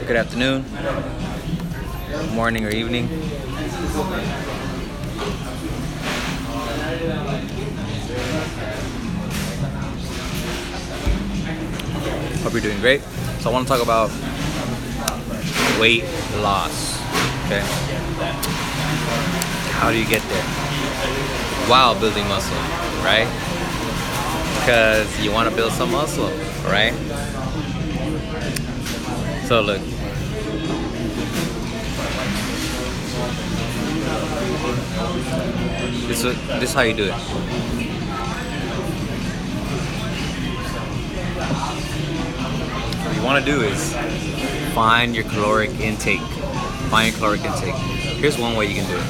Good afternoon, morning or evening. Hope you're doing great. So I want to talk about weight loss. Okay. How do you get there? While building muscle, right? Because you want to build some muscle, right? So look. This is how you do it. What you want to do is find your caloric intake. Here's one way you can do it.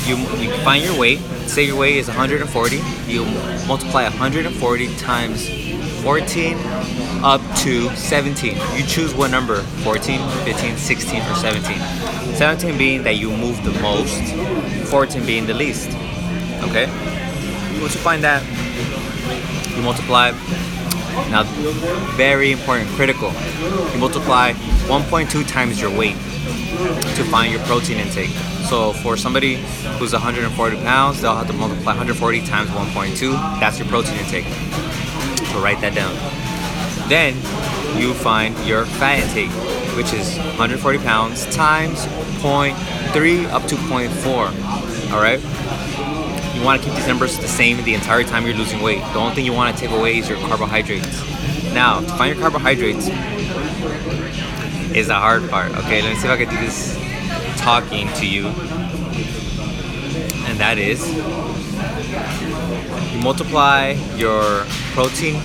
You find your weight. Say your weight is 140. You multiply 140 times 14 up to 17. You choose what number, 14, 15, 16, or 17. 17 being that you move the most, 14 being the least. Okay? Once you find that, you multiply. Now, very important, critical. You multiply 1.2 times your weight to find your protein intake. So for somebody who's 140 pounds, they'll have to multiply 140 times 1.2. That's your protein intake. So write that down. Then you find your fat intake, which is 140 pounds times 0.3 up to 0.4. All right? You want to keep these numbers the same the entire time you're losing weight. The only thing you want to take away is your carbohydrates. Now, to find your carbohydrates is the hard part. Okay, let me see if I can do this talking to you. And that is, you multiply your protein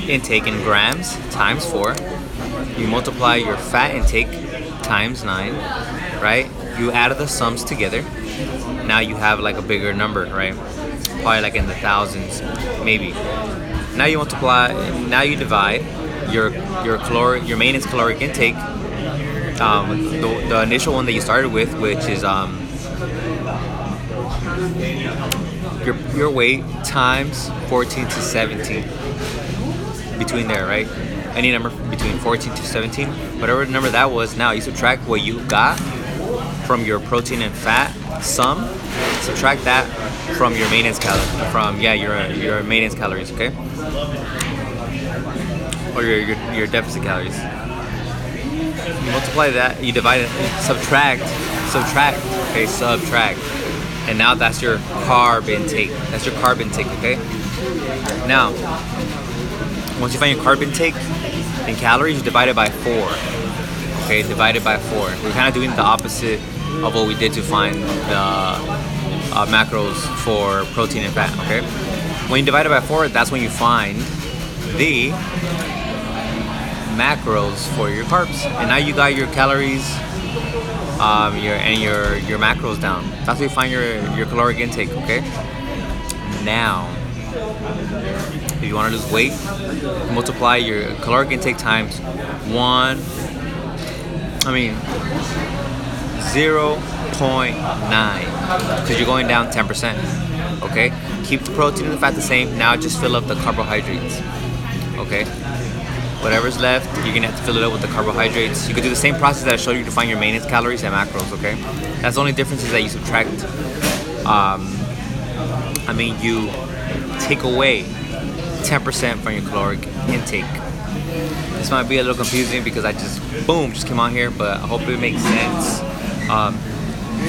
intake in grams times 4. You multiply your fat intake times 9, right? You add the sums together. Now you have like a bigger number, right? Probably like in the thousands, maybe. Now you multiply. Now you divide your maintenance caloric intake. The initial one that you started with, which is your weight times 14 to 17. Between there, right? Any number between 14 to 17, whatever number that was. Now you subtract what you got from your protein and fat sum. Subtract that from your maintenance your maintenance calories, okay? Or your deficit calories. You multiply that, you divide it, subtract, okay, subtract. And now that's your carb intake. Okay? Now, once you find your carb intake in calories, you divide it by 4. Okay, divided by 4. We're kind of doing the opposite of what we did to find the macros for protein and fat. Okay, when you divide it by 4, that's when you find the macros for your carbs. And now you got your calories, your macros down. That's where you find your caloric intake. Okay. Now, if you want to lose weight, multiply your caloric intake times 0.9, because you're going down 10%. Okay, keep the protein and the fat the same. Now just fill up the carbohydrates. Okay, whatever's left, you're gonna have to fill it up with the carbohydrates. You could do the same process that I showed you to find your maintenance calories and macros. Okay, that's the only difference, is that you subtract. You take away 10% from your caloric intake. This might be a little confusing because I just came on here, but I hope it makes sense.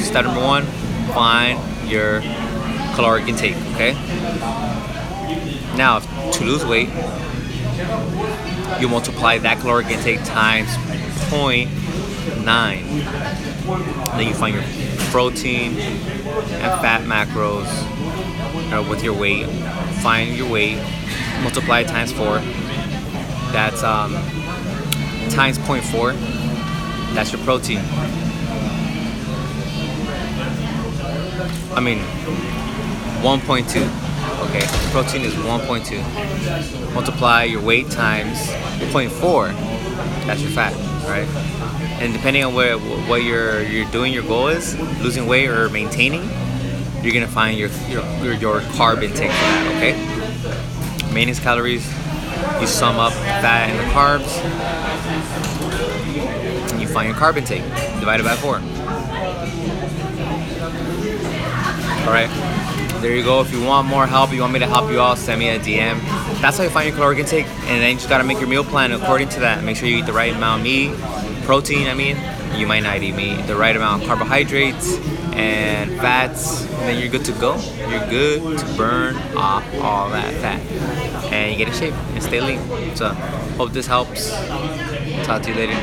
Step number 1, find your caloric intake, okay? Now, to lose weight, you multiply that caloric intake times 0.9. Then you find your protein and fat macros with your weight. Find your weight, multiply it times 4. That's times 0.4. That's your protein. 1.2. Okay, protein is 1.2. Multiply your weight times 0.4. That's your fat, right? And depending on what you're doing, your goal is losing weight or maintaining. you're gonna find your carb intake for that. Okay. Maintenance calories. You sum up fat and the carbs, and you find your carb intake divided by 4. All right. There you go. If you want more help, you want me to help you out, send me a DM. That's how you find your caloric intake, and then you just gotta make your meal plan according to that. Make sure you eat the right amount of meat, protein. You might not eat meat. The right amount of carbohydrates and fats, and then you're good to go. You're good to burn off all that fat, and you get in shape and stay lean. So, hope this helps. Talk to you later.